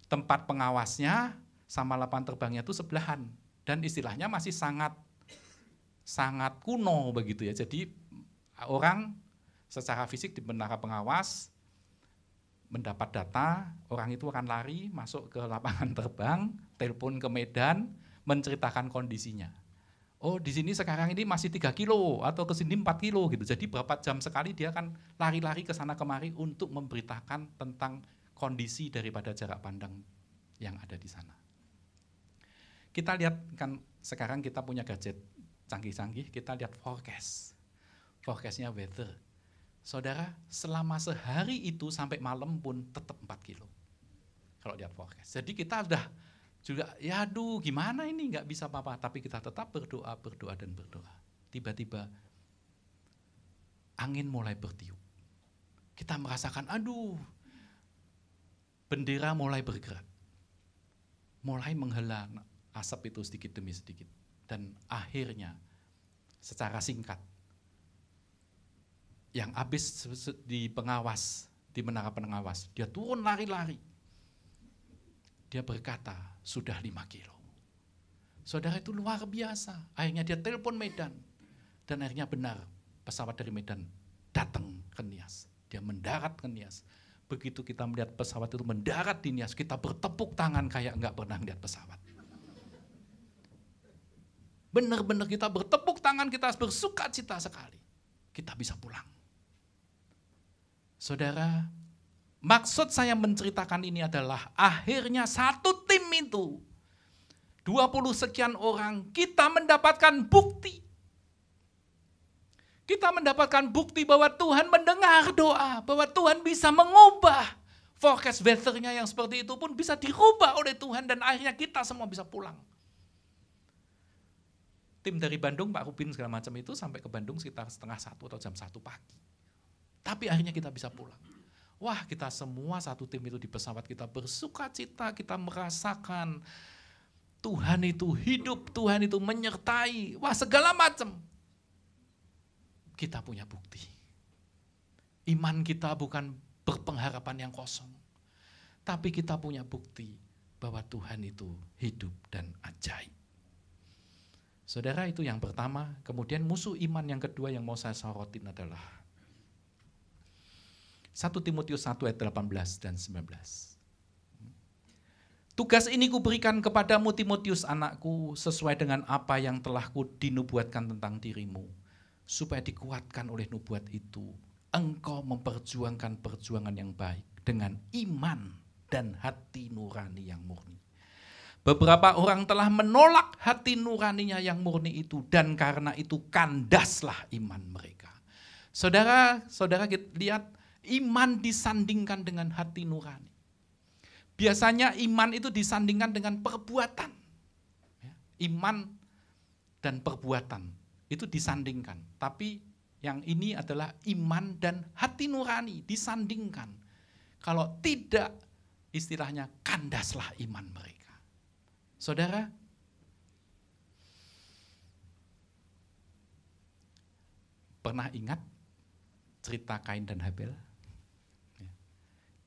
tempat pengawasnya sama lapangan terbangnya itu sebelahan dan istilahnya masih sangat kuno begitu ya. Jadi orang secara fisik di menara pengawas mendapat data, orang itu akan lari masuk ke lapangan terbang, telepon ke Medan, menceritakan kondisinya. Oh, di sini sekarang ini masih 3 kilo atau ke sini 4 kilo gitu. Jadi berapa jam sekali dia akan lari-lari ke sana kemari untuk memberitakan tentang kondisi daripada jarak pandang yang ada di sana. Kita lihat kan sekarang kita punya gadget canggih-canggih, kita lihat forecast-nya weather. Saudara, selama sehari itu sampai malam pun tetap 4 kilo. Kalau lihat forecast. Jadi kita udah juga, gimana ini nggak bisa apa-apa, tapi kita tetap berdoa. Tiba-tiba angin mulai bertiup. Kita merasakan, bendera mulai bergerak. Mulai menghela asap itu sedikit demi sedikit. Dan akhirnya secara singkat, yang habis di pengawas, di menara pengawas, dia turun lari-lari. Dia berkata, sudah 5 kilo. Saudara, itu luar biasa. Akhirnya dia telepon Medan. Dan akhirnya benar, pesawat dari Medan datang ke Nias. Dia mendarat ke Nias. Begitu kita melihat pesawat itu mendarat di Nias, kita bertepuk tangan kayak enggak pernah lihat pesawat. Benar-benar kita bertepuk tangan, kita bersuka cita sekali. Kita bisa pulang. Saudara, maksud saya menceritakan ini adalah akhirnya satu tim itu, 20 sekian orang, kita mendapatkan bukti. Kita mendapatkan bukti bahwa Tuhan mendengar doa, bahwa Tuhan bisa mengubah forecast weather-nya yang seperti itu pun bisa dirubah oleh Tuhan dan akhirnya kita semua bisa pulang. Tim dari Bandung, Pak Rubin segala macam itu sampai ke Bandung sekitar 12:30 atau jam 1 pagi. Tapi akhirnya kita bisa pulang. Wah, kita semua satu tim itu di pesawat, kita bersuka cita, kita merasakan Tuhan itu hidup, Tuhan itu menyertai, wah segala macam. Kita punya bukti. Iman kita bukan berpengharapan yang kosong, tapi kita punya bukti bahwa Tuhan itu hidup dan ajaib. Saudara, itu yang pertama. Kemudian musuh iman yang kedua yang mau saya sorotin adalah 1 Timotius 1 ayat 18 dan 19. Tugas ini kuberikan kepadamu Timotius anakku sesuai dengan apa yang telah dinubuatkan tentang dirimu. Supaya dikuatkan oleh nubuat itu, engkau memperjuangkan perjuangan yang baik dengan iman dan hati nurani yang murni. Beberapa orang telah menolak hati nuraninya yang murni itu dan karena itu kandaslah iman mereka. Saudara kita lihat, iman disandingkan dengan hati nurani. Biasanya iman itu disandingkan dengan perbuatan. Iman dan perbuatan itu disandingkan. Tapi yang ini adalah iman dan hati nurani disandingkan. Kalau tidak, istilahnya kandaslah iman mereka. Saudara, pernah ingat cerita Kain dan Habel?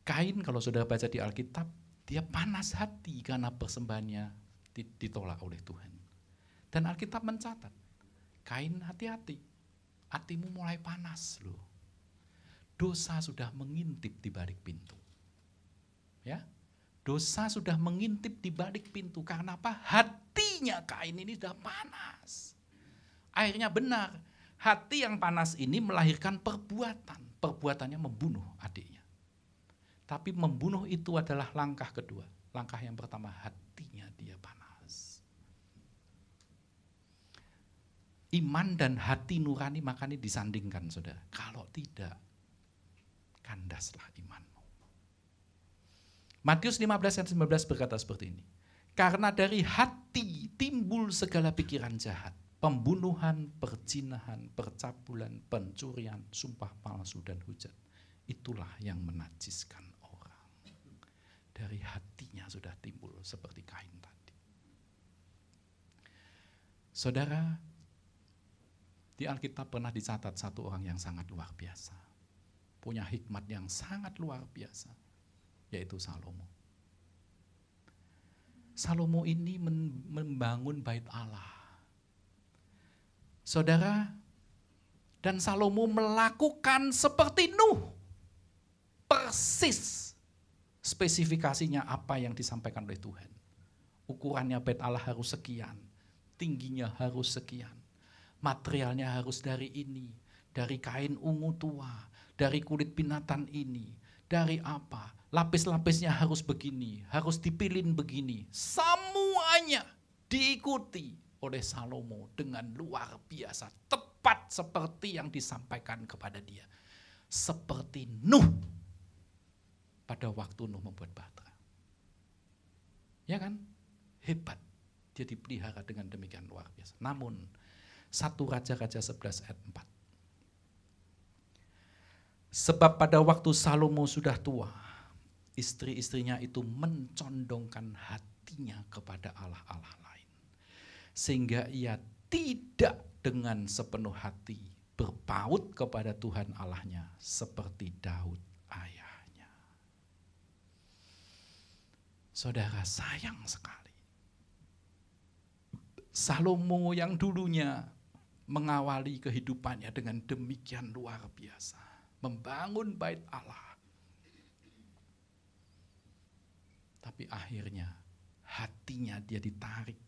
Kain kalau saudara baca di Alkitab, dia panas hati karena persembahannya ditolak oleh Tuhan. Dan Alkitab mencatat, Kain hati-hati, hatimu mulai panas loh. Dosa sudah mengintip di balik pintu. Ya, dosa sudah mengintip di balik pintu. Karena apa? Hatinya Kain ini sudah panas. Akhirnya benar, hati yang panas ini melahirkan perbuatan. Perbuatannya membunuh adiknya. Tapi membunuh itu adalah langkah kedua. Langkah yang pertama, hatinya dia panas. Iman dan hati nurani makanya disandingkan, saudara. Kalau tidak, kandaslah imanmu. Matius 15 ayat 19 berkata seperti ini. Karena dari hati timbul segala pikiran jahat, pembunuhan, perzinahan, percabulan, pencurian, sumpah palsu, dan hujat. Itulah yang menajiskan orang. Dari hatinya sudah timbul seperti Kain tadi. Saudara, di Alkitab pernah dicatat satu orang yang sangat luar biasa. Punya hikmat yang sangat luar biasa, yaitu Salomo. Salomo ini membangun bait Allah. Saudara, dan Salomo melakukan seperti Nuh. Persis spesifikasinya apa yang disampaikan oleh Tuhan. Ukurannya bait Allah harus sekian, tingginya harus sekian, materialnya harus dari ini, dari kain ungu tua, dari kulit binatang ini, dari apa, lapis-lapisnya harus begini, harus dipilin begini. Semuanya diikuti oleh Salomo dengan luar biasa, tepat seperti yang disampaikan kepada dia. Seperti Nuh pada waktu Nuh membuat bahtera. Ya kan? Hebat. Dia dipelihara dengan demikian luar biasa. Namun 1 Raja-Raja 11 ayat 4. Sebab pada waktu Salomo sudah tua, istri-istrinya itu mencondongkan hatinya kepada allah-allah lain. Sehingga ia tidak dengan sepenuh hati berpaut kepada Tuhan Allahnya seperti Daud ayahnya. Saudara, sayang sekali. Salomo yang dulunya mengawali kehidupannya dengan demikian luar biasa, membangun bait Allah. Tapi akhirnya hatinya dia ditarik.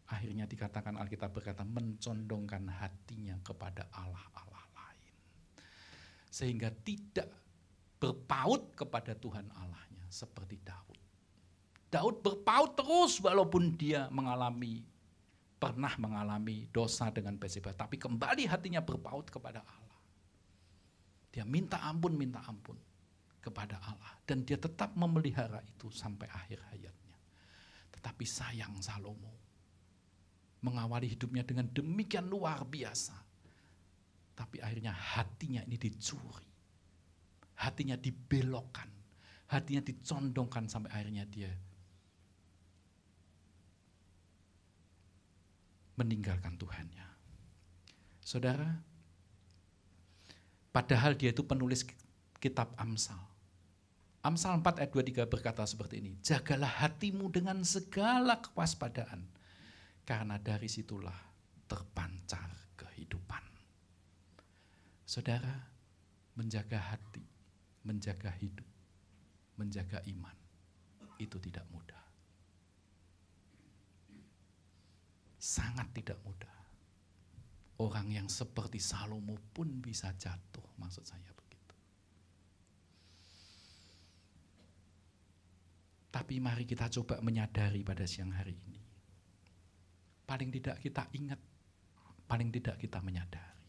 Akhirnya dikatakan Alkitab berkata mencondongkan hatinya kepada allah-allah lain. Sehingga tidak berpaut kepada Tuhan Allahnya seperti Daud. Daud berpaut terus walaupun dia pernah mengalami dosa dengan Batseba, tapi kembali hatinya berpaut kepada Allah. Dia minta ampun kepada Allah. Dan dia tetap memelihara itu sampai akhir hayatnya. Tetapi sayang Salomo mengawali hidupnya dengan demikian luar biasa. Tapi akhirnya hatinya ini dicuri. Hatinya dibelokkan. Hatinya dicondongkan sampai akhirnya dia meninggalkan Tuhannya. Saudara, padahal dia itu penulis kitab Amsal. Amsal 4 ayat 23 berkata seperti ini, jagalah hatimu dengan segala kewaspadaan, karena dari situlah terpancar kehidupan. Saudara, menjaga hati, menjaga hidup, menjaga iman, itu tidak mudah. Sangat tidak mudah. Orang yang seperti Salomo pun bisa jatuh, maksud saya begitu. Tapi mari kita coba menyadari pada siang hari ini. Paling tidak kita ingat, paling tidak kita menyadari.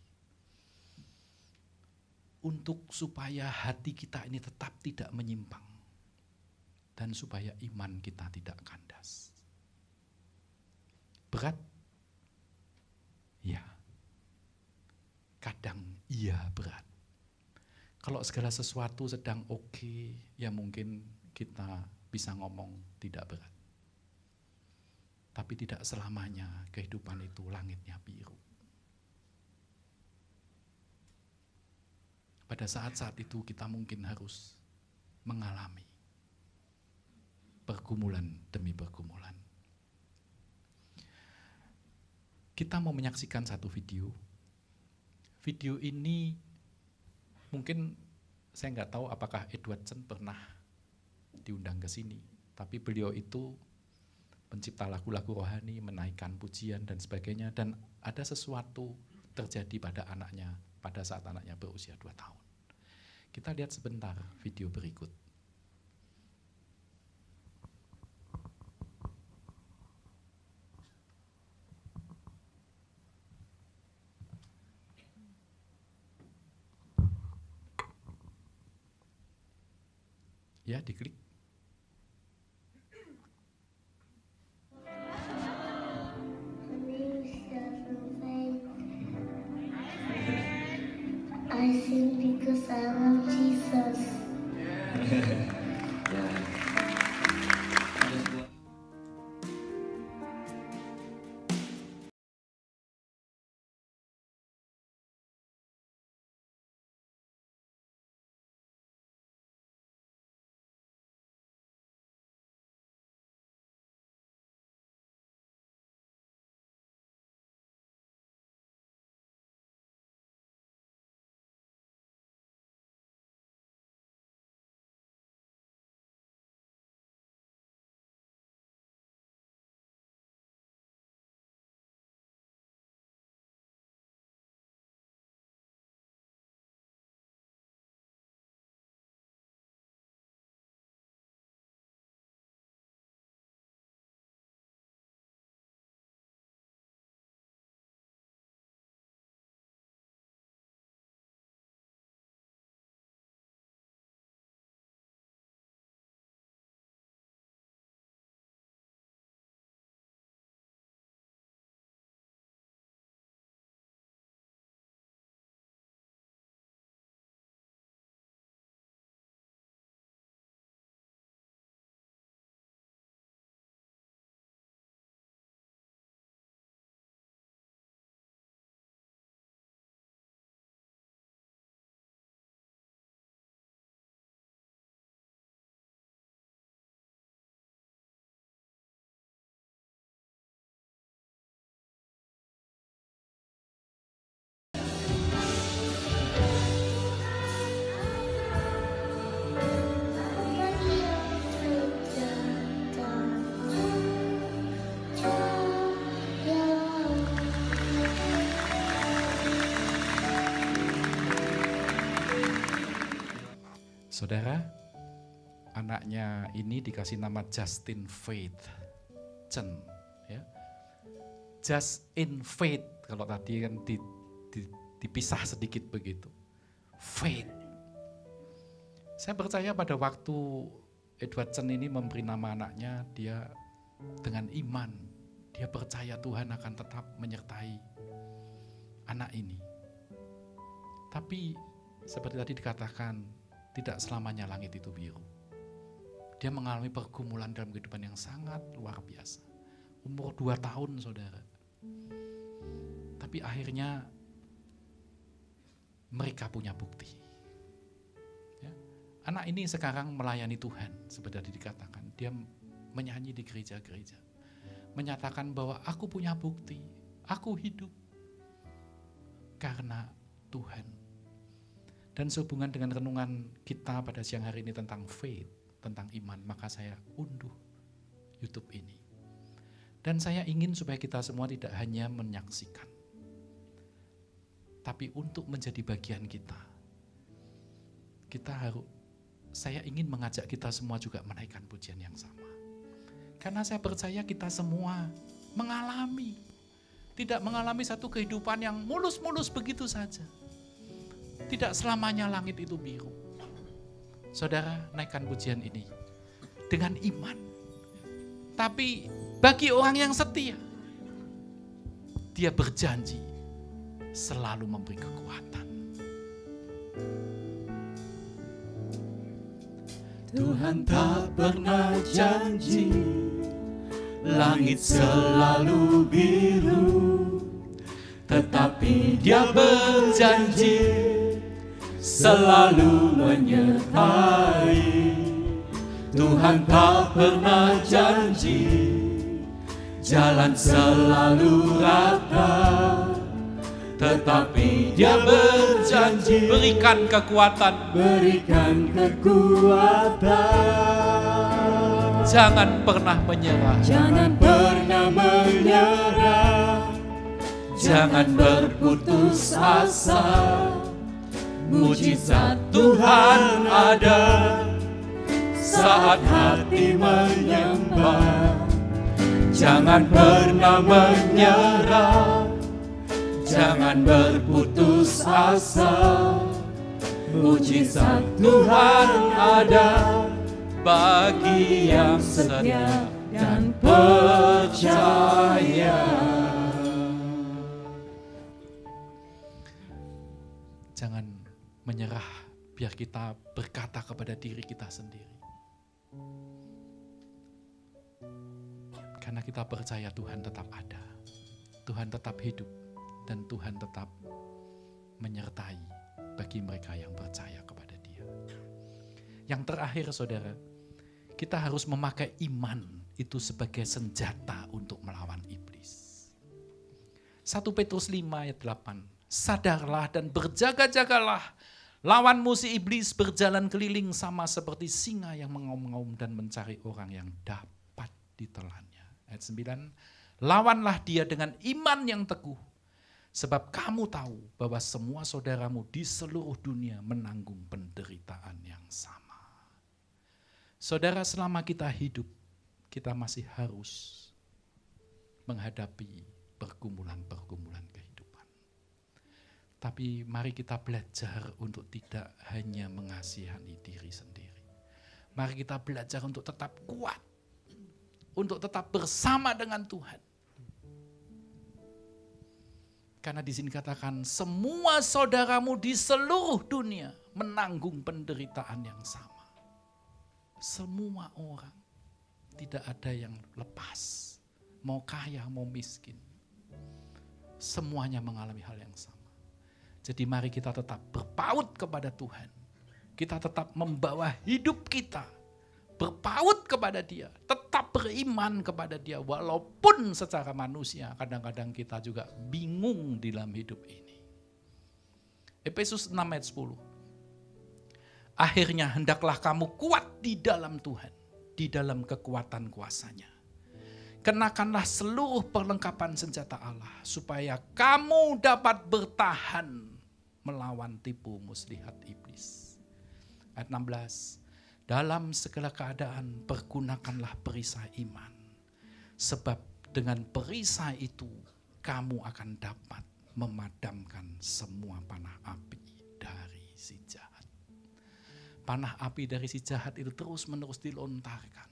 Untuk supaya hati kita ini tetap tidak menyimpang. Dan supaya iman kita tidak kandas. Berat? Ya. Kadang iya berat. Kalau segala sesuatu sedang oke, ya mungkin kita bisa ngomong tidak berat. Tapi tidak selamanya kehidupan itu langitnya biru. Pada saat-saat itu kita mungkin harus mengalami pergumulan demi pergumulan. Kita mau menyaksikan satu video. Video ini mungkin saya nggak tahu apakah Edwardson pernah diundang ke sini, tapi beliau itu pencipta lagu-lagu rohani, menaikkan pujian dan sebagainya, dan ada sesuatu terjadi pada anaknya pada saat anaknya berusia 2 tahun. Kita lihat sebentar video berikut. Ya, diklik. My name is I sing because I love Jesus. Ya. Saudara, anaknya ini dikasih nama Justin Faith Chen, ya. Just in faith, kalau tadi kan dipisah sedikit begitu. Faith. Saya percaya pada waktu Edward Chen ini memberi nama anaknya, dia dengan iman, dia percaya Tuhan akan tetap menyertai anak ini. Tapi seperti tadi dikatakan, tidak selamanya langit itu biru. Dia mengalami pergumulan dalam kehidupan yang sangat luar biasa. Umur 2 tahun, saudara. Tapi akhirnya mereka punya bukti. Ya. Anak ini sekarang melayani Tuhan, seperti tadi dikatakan. Dia menyanyi di gereja-gereja. Menyatakan bahwa aku punya bukti, aku hidup karena Tuhan. Dan sehubungan dengan renungan kita pada siang hari ini tentang faith, tentang iman, maka saya unduh YouTube ini. Dan saya ingin supaya kita semua tidak hanya menyaksikan, tapi untuk menjadi bagian kita. Saya ingin mengajak kita semua juga menaikkan pujian yang sama. Karena saya percaya kita semua tidak mengalami satu kehidupan yang mulus-mulus begitu saja. Tidak selamanya langit itu biru. Saudara, naikkan pujian ini dengan iman. Tapi bagi orang yang setia, dia berjanji selalu memberi kekuatan. Tuhan tak pernah janji langit selalu biru, tetapi Dia berjanji selalu menyertai. Tuhan tak pernah janji jalan selalu rata, tetapi Dia berjanji Berikan kekuatan. Jangan pernah menyerah. Jangan pernah menyerah. Jangan berputus asa. Mujizat Tuhan ada saat hati menyembah. Jangan pernah menyerah. Jangan berputus asa. Mujizat Tuhan ada bagi yang setia dan percaya. Jangan menyerah, biar kita berkata kepada diri kita sendiri. Karena kita percaya Tuhan tetap ada, Tuhan tetap hidup, dan Tuhan tetap menyertai bagi mereka yang percaya kepada Dia. Yang terakhir saudara, kita harus memakai iman itu sebagai senjata untuk melawan iblis. 1 Petrus 5 ayat 8, sadarlah dan berjaga-jagalah, lawanmu si iblis berjalan keliling sama seperti singa yang mengaum-ngaum dan mencari orang yang dapat ditelannya. Ayat 9, lawanlah dia dengan iman yang teguh, sebab kamu tahu bahwa semua saudaramu di seluruh dunia menanggung penderitaan yang sama. Saudara, selama kita hidup, kita masih harus menghadapi pergumulan-pergumulan kehidupan. Tapi mari kita belajar untuk tidak hanya mengasihani diri sendiri. Mari kita belajar untuk tetap kuat, untuk tetap bersama dengan Tuhan. Karena di sini katakan semua saudaramu di seluruh dunia menanggung penderitaan yang sama. Semua orang, tidak ada yang lepas, mau kaya mau miskin. Semuanya mengalami hal yang sama. Jadi mari kita tetap berpaut kepada Tuhan. Kita tetap membawa hidup kita berpaut kepada Dia, tetap beriman kepada Dia, walaupun secara manusia kadang-kadang kita juga bingung di dalam hidup ini. Efesus 6 ayat 10. Akhirnya hendaklah kamu kuat di dalam Tuhan, di dalam kekuatan kuasa-Nya. Kenakanlah seluruh perlengkapan senjata Allah, supaya kamu dapat bertahan melawan tipu muslihat iblis. Ayat 16. Dalam segala keadaan pergunakanlah perisai iman. Sebab dengan perisai itu kamu akan dapat memadamkan semua panah api dari si jahat. Panah api dari si jahat itu terus menerus dilontarkan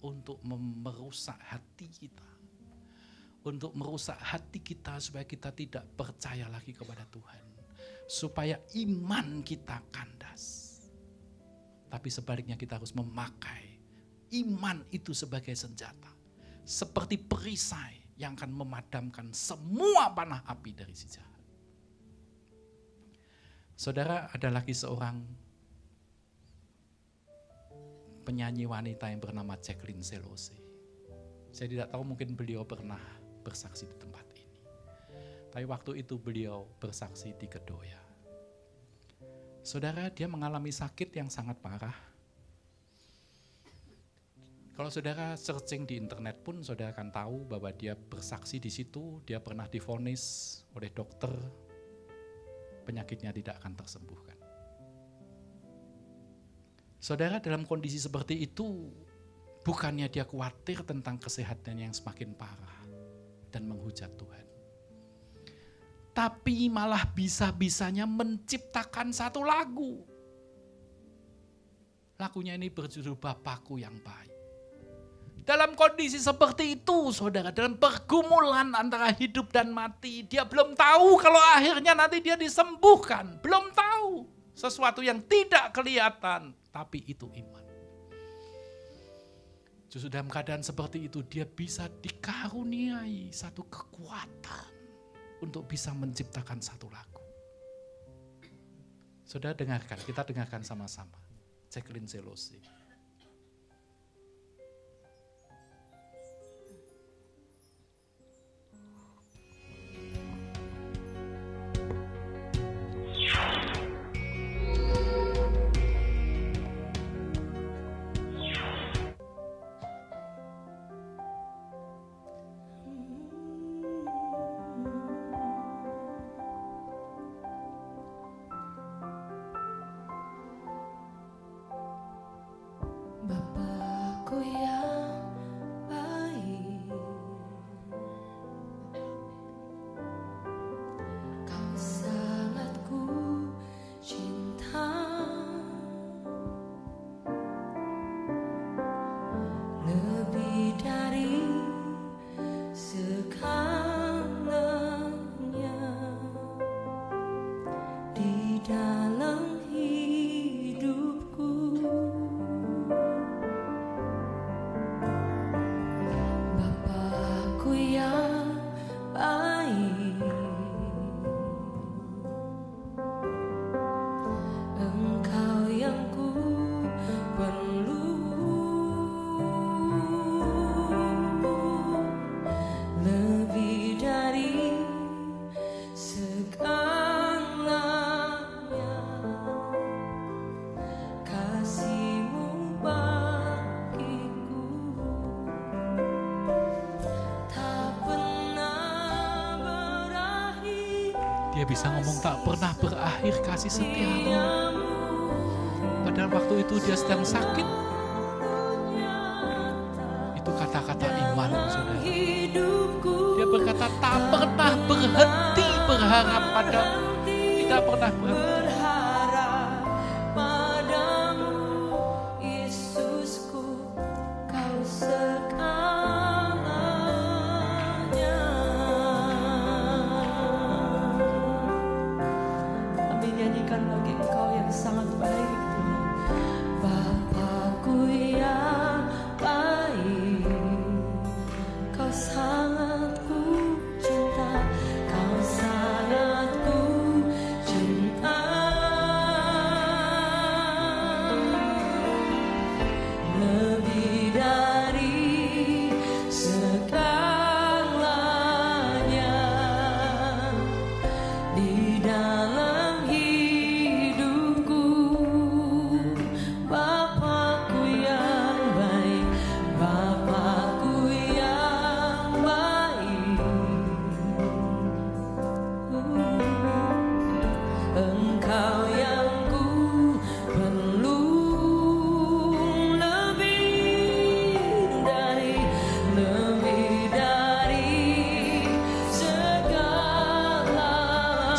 untuk merusak hati kita. Untuk merusak hati kita supaya kita tidak percaya lagi kepada Tuhan. Supaya iman kita kandas. Tapi sebaliknya kita harus memakai iman itu sebagai senjata. Seperti perisai yang akan memadamkan semua panah api dari si jahat. Saudara, ada lagi seorang penyanyi wanita yang bernama Jacqueline Selose. Saya tidak tahu, mungkin beliau pernah bersaksi di tempat ini. Tapi waktu itu beliau bersaksi di Kedoya. Saudara, dia mengalami sakit yang sangat parah. Kalau saudara searching di internet pun saudara akan tahu bahwa dia bersaksi di situ, dia pernah divonis oleh dokter, penyakitnya tidak akan tersembuhkan. Saudara, dalam kondisi seperti itu, bukannya dia khawatir tentang kesehatan yang semakin parah dan menghujat Tuhan. Tapi malah bisa-bisanya menciptakan satu lagu. Lagunya ini berjudul Bapakku yang Baik. Dalam kondisi seperti itu, saudara, dalam pergumulan antara hidup dan mati, dia belum tahu kalau akhirnya nanti dia disembuhkan. Belum tahu. Sesuatu yang tidak kelihatan, tapi itu iman. Justru dalam keadaan seperti itu, dia bisa dikaruniai satu kekuatan untuk bisa menciptakan satu lagu. Saudara dengarkan, kita dengarkan sama-sama. Jacqueline Selose. Dia bisa ngomong tak pernah berakhir kasih setiamu. Padahal waktu itu dia sedang sakit. Itu kata-kata iman, saudara. Dia berkata tak pernah berhenti berharap padamu. Tidak pernah berhenti.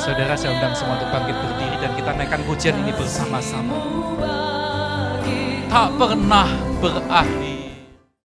Saudara, saya undang semua untuk bangkit berdiri dan kita naikkan pujian ini bersama-sama. Tak pernah berakhir.